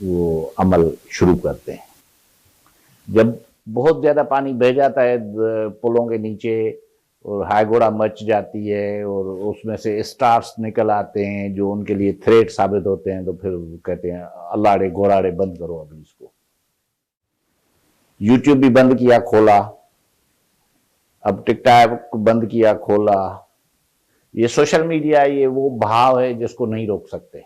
وہ عمل شروع کرتے ہیں. جب بہت زیادہ پانی بہہ جاتا ہے پلوں کے نیچے اور ہائی گوڑا مچ جاتی ہے اور اس میں سے اسٹارس نکل آتے ہیں جو ان کے لیے تھریٹ ثابت ہوتے ہیں، تو پھر کہتے ہیں اللہ گھوڑاڑے بند کرو ابھی اس کو. یوٹیوب بھی بند کیا کھولا، اب ٹک ٹاک بند کیا کھولا. یہ سوشل میڈیا یہ وہ بہاؤ ہے جس کو نہیں روک سکتے.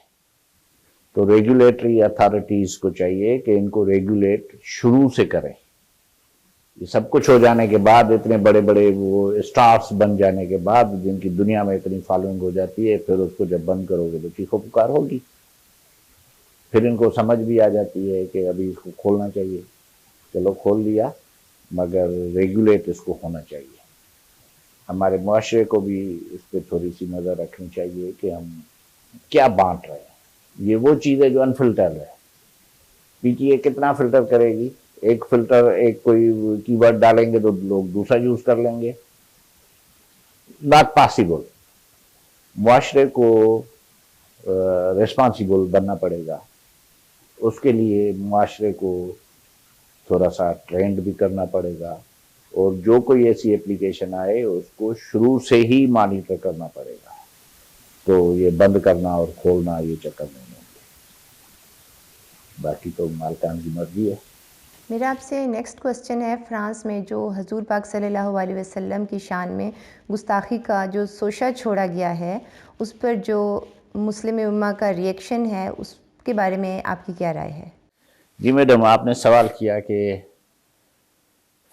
تو ریگولیٹری اتھارٹیز کو چاہیے کہ ان کو ریگولیٹ شروع سے کریں. یہ سب کچھ ہو جانے کے بعد، اتنے بڑے بڑے وہ اسٹارس بن جانے کے بعد، جن کی دنیا میں اتنی فالوئنگ ہو جاتی ہے، پھر اس کو جب بند کرو گے تو چیخو پکار ہوگی. پھر ان کو سمجھ بھی آ جاتی ہے کہ ابھی اس کو کھولنا چاہیے. چلو کھول لیا، مگر ریگولیٹ اس کو ہونا چاہیے. ہمارے معاشرے کو بھی اس پہ تھوڑی سی نظر رکھنی چاہیے کہ ہم کیا بانٹ رہے ہیں. یہ وہ چیز ہے جو انفلٹر ہے. پی ٹی اے کتنا فلٹر کرے گی؟ ایک فلٹر، ایک کوئی کی ورڈ ڈالیں گے تو لوگ دوسرا یوز کر لیں گے. Not possible. معاشرے کو ریسپانسیبل بننا پڑے گا. اس کے لیے معاشرے کو تھوڑا سا ٹرینڈ بھی کرنا پڑے گا، اور جو کوئی ایسی اپلیکیشن آئے اس کو شروع سے ہی مانیٹر کرنا پڑے گا. تو یہ بند کرنا اور کھولنا یہ چکر نہیں ہوں گے. باقی تو مالکان کی مرضی ہے. میرا آپ سے نیکسٹ کوسچن ہے، فرانس میں جو حضور پاک صلی اللہ علیہ وسلم کی شان میں گستاخی کا جو سوشا چھوڑا گیا ہے، اس پر جو مسلم امہ کا ریئیکشن ہے، اس کے بارے میں آپ کی کیا رائے ہے؟ جی میڈم، آپ نے سوال کیا کہ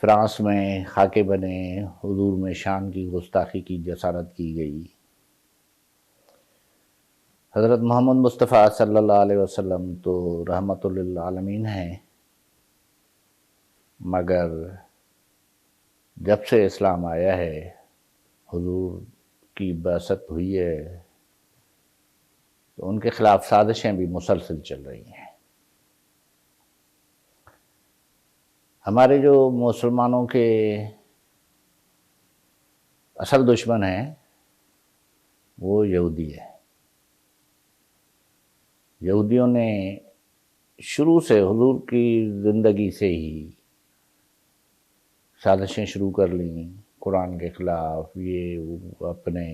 فرانس میں خاکے بنے، حضور میں شان کی گستاخی کی جسارت کی گئی. حضرت محمد مصطفیٰ صلی اللہ علیہ وسلم تو رحمت للعالمین ہیں، مگر جب سے اسلام آیا ہے، حضور کی بعثت ہوئی ہے، تو ان کے خلاف سازشیں بھی مسلسل چل رہی ہیں. ہمارے جو مسلمانوں کے اصل دشمن ہیں وہ یہودی ہے. یہودیوں نے شروع سے حضور کی زندگی سے ہی سازشیں شروع کر لیں قرآن کے خلاف. یہ اپنے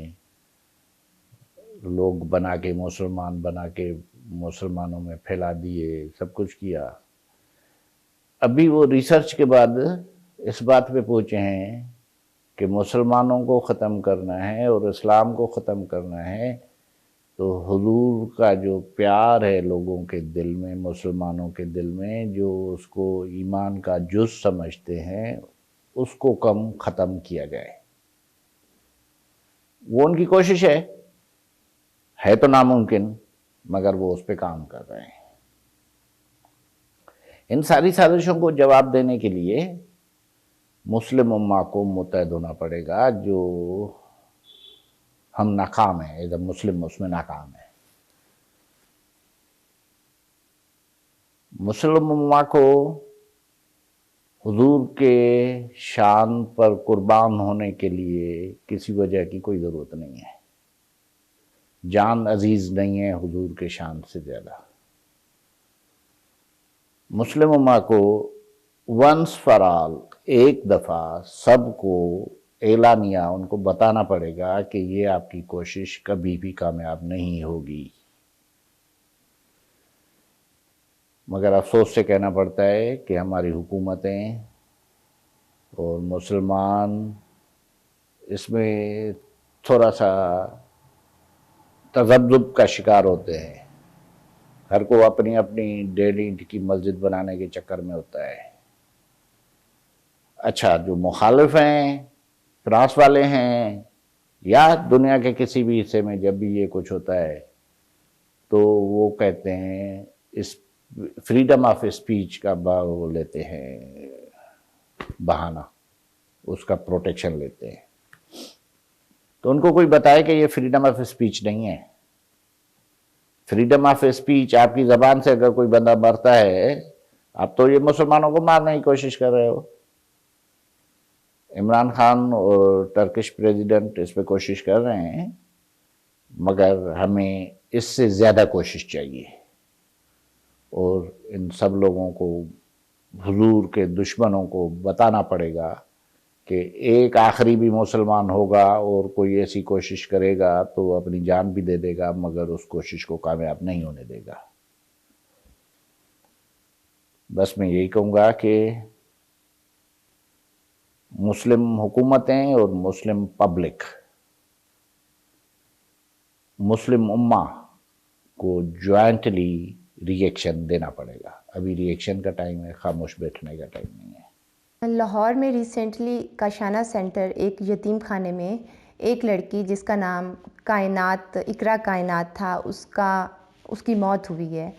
لوگ بنا کے، مسلمان بنا کے مسلمانوں میں پھیلا دیے، سب کچھ کیا. ابھی وہ ریسرچ کے بعد اس بات پہ پہنچے ہیں کہ مسلمانوں کو ختم کرنا ہے اور اسلام کو ختم کرنا ہے، تو حضور کا جو پیار ہے لوگوں کے دل میں، مسلمانوں کے دل میں، جو اس کو ایمان کا جز سمجھتے ہیں، اس کو ختم کیا جائے. وہ ان کی کوشش ہے تو ناممکن، مگر وہ اس پہ کام کر رہے ہیں. ان ساری سازشوں کو جواب دینے کے لیے مسلم امہ کو متحد ہونا پڑے گا. جو ہم ناکام ہیں، ایز اے مسلم اس میں ناکام ہے. مسلم امہ کو حضور کے شان پر قربان ہونے کے لیے کسی وجہ کی کوئی ضرورت نہیں ہے. جان عزیز نہیں ہے حضور کے شان سے زیادہ. مسلم امہ کو ونس فار آل، ایک دفعہ سب کو اعلانیہ ان کو بتانا پڑے گا کہ یہ آپ کی کوشش کبھی بھی کامیاب نہیں ہوگی. مگر افسوس سے کہنا پڑتا ہے کہ ہماری حکومتیں اور مسلمان اس میں تھوڑا سا تذبذب کا شکار ہوتے ہیں. ہر کو اپنی اپنی ڈیلی کی مسجد بنانے کے چکر میں ہوتا ہے. اچھا، جو مخالف ہیں، فرانس والے ہیں، یا دنیا کے کسی بھی حصے میں جب بھی یہ کچھ ہوتا ہے تو وہ کہتے ہیں اس فریڈم آف اسپیچ کا وہ لیتے ہیں بہانہ، اس کا پروٹیکشن لیتے ہیں. تو ان کو کوئی بتائے کہ یہ فریڈم آف اسپیچ نہیں ہے. فریڈم آف اسپیچ، آپ کی زبان سے اگر کوئی بندہ مرتا ہے، آپ تو یہ مسلمانوں کو مارنے کی کوشش کر رہے ہو. عمران خان اور ٹرکش پریزیڈنٹ اس پہ کوشش کر رہے ہیں، مگر ہمیں اس سے زیادہ کوشش چاہیے. اور ان سب لوگوں کو، حضور کے دشمنوں کو بتانا پڑے گا کہ ایک آخری بھی مسلمان ہوگا اور کوئی ایسی کوشش کرے گا تو وہ اپنی جان بھی دے دے گا، مگر اس کوشش کو کامیاب نہیں ہونے دے گا۔ بس میں یہی کہوں گا کہ مسلم حکومتیں اور مسلم پبلک، مسلم امہ کو جوائنٹلی ری ایکشن دینا پڑے گا۔ ابھی ری ایکشن کا ٹائم ہے، خاموش بیٹھنے کا ٹائم نہیں ہے۔ لاہور میں ریسنٹلی کاشانہ سینٹر ایک یتیم خانے میں ایک لڑکی جس کا نام کائنات، اقرا کائنات تھا، اس کی موت ہوئی ہے۔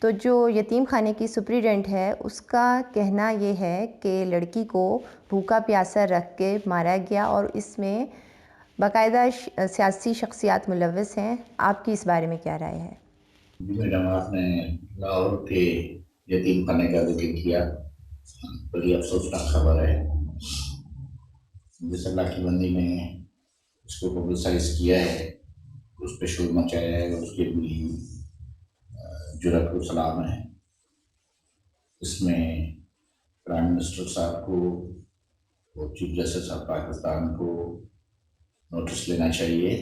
تو جو یتیم خانے کی سپریڈنٹ ہے اس کا کہنا یہ ہے کہ لڑکی کو بھوکا پیاسا رکھ کے مارا گیا اور اس میں باقاعدہ سیاسی شخصیات ملوث ہیں۔ آپ کی اس بارے میں کیا رائے ہے؟ میڈم، آپ نے لاہور کے یتیم خانے کا ذکر کیا، بڑی افسوسناک خبر ہے۔ جس اللہ کی بندی نے اس کو پبلسائز کیا ہے، اس پہ شور مچایا ہے، اس کے بھی جرأت کو سلام ہے۔ اس میں پرائم منسٹر صاحب کو اور چیف جسٹس آف پاکستان کو نوٹس لینا چاہیے۔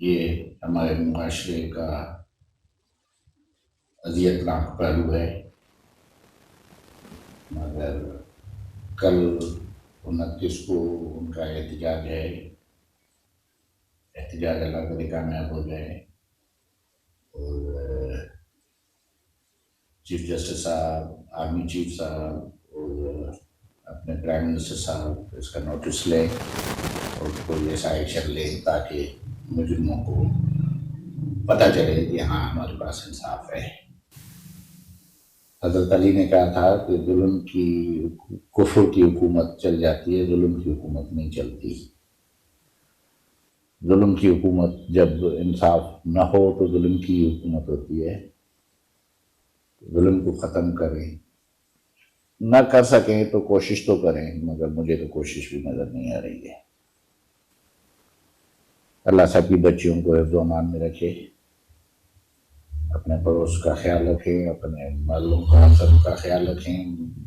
یہ ہمارے معاشرے کا اذیتناک پہلو ہے، مگر کل 29 کو ان کا احتجاج ہے، احتجاج اللہ کرے کامیاب ہو جائے اور چیف جسٹس صاحب، آرمی چیف صاحب اور اپنے پرائم منسٹر صاحب اس کا نوٹس لیں اور کوئی ایسا ایکشن لیں تاکہ مجرموں کو پتہ چلے کہ ہاں ہمارے پاس انصاف ہے۔ حضرت علی نے کہا تھا کہ ظلم کی، کفر کی حکومت چل جاتی ہے، ظلم کی حکومت نہیں چلتی۔ ظلم کی حکومت جب انصاف نہ ہو تو ظلم کی حکومت ہوتی ہے۔ ظلم کو ختم کریں، نہ کر سکیں تو کوشش تو کریں، مگر مجھے تو کوشش بھی نظر نہیں آ رہی ہے۔ اللہ سب کی بچیوں کو حفظ و امان میں رکھے، اپنے پڑوس کا خیال رکھیں، اپنے محلوں کا سب کا خیال رکھیں،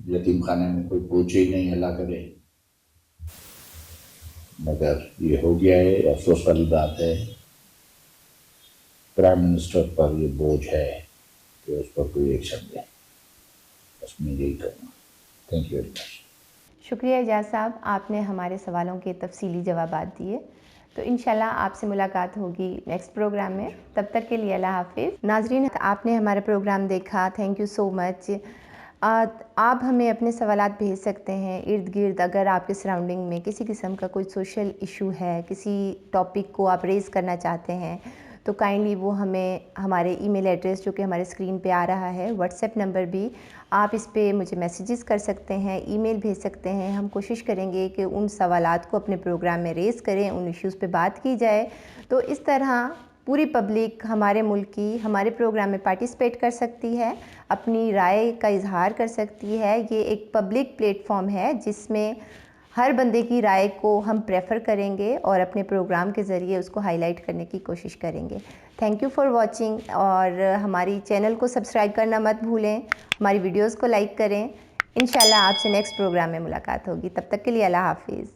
یتیم خانے میں کوئی پہنچے ہی نہیں، اللہ کرے۔ مگر یہ ہو گیا ہے، افسوس والی بات ہے۔ پرائم منسٹر پر یہ بوجھ ہے کہ اس پر کوئی ایکشن دے۔ بس میں یہی کروں گا۔ Thank you very much. شکریہ اعجاز صاحب، آپ نے ہمارے سوالوں کے تفصیلی جوابات دیے۔ تو انشاءاللہ آپ سے ملاقات ہوگی نیکسٹ پروگرام میں، تب تک کے لیے اللہ حافظ۔ ناظرین، آپ نے ہمارا پروگرام دیکھا، تھینک یو سو مچ۔ آپ ہمیں اپنے سوالات بھیج سکتے ہیں ارد گرد، اگر آپ کے سراؤنڈنگ میں کسی قسم کا کوئی سوشل ایشو ہے، کسی ٹاپک کو آپ ریز کرنا چاہتے ہیں تو کائنڈلی وہ ہمیں ہمارے ای میل ایڈریس جو کہ ہمارے اسکرین پہ آ رہا ہے، واٹس ایپ نمبر بھی، آپ اس پہ مجھے میسیجز کر سکتے ہیں، ای میل بھیج سکتے ہیں۔ ہم کوشش کریں گے کہ ان سوالات کو اپنے پروگرام میں ریز کریں، ان ایشوز پہ بات کی جائے، تو اس طرح پوری پبلک ہمارے ملک کی ہمارے پروگرام میں پارٹیسپیٹ کر سکتی ہے، اپنی رائے کا اظہار کر سکتی ہے۔ یہ ایک پبلک پلیٹ فارم ہے جس میں ہر بندے کی رائے کو ہم پریفر کریں گے اور اپنے پروگرام کے ذریعے اس کو ہائی لائٹ کرنے کی کوشش کریں گے۔ تھینک یو فار واچنگ، اور ہماری چینل کو سبسکرائب کرنا مت بھولیں، ہماری ویڈیوز کو لائک کریں۔ انشاءاللہ آپ سے نیکسٹ پروگرام میں ملاقات ہوگی، تب تک کے لیے اللہ حافظ۔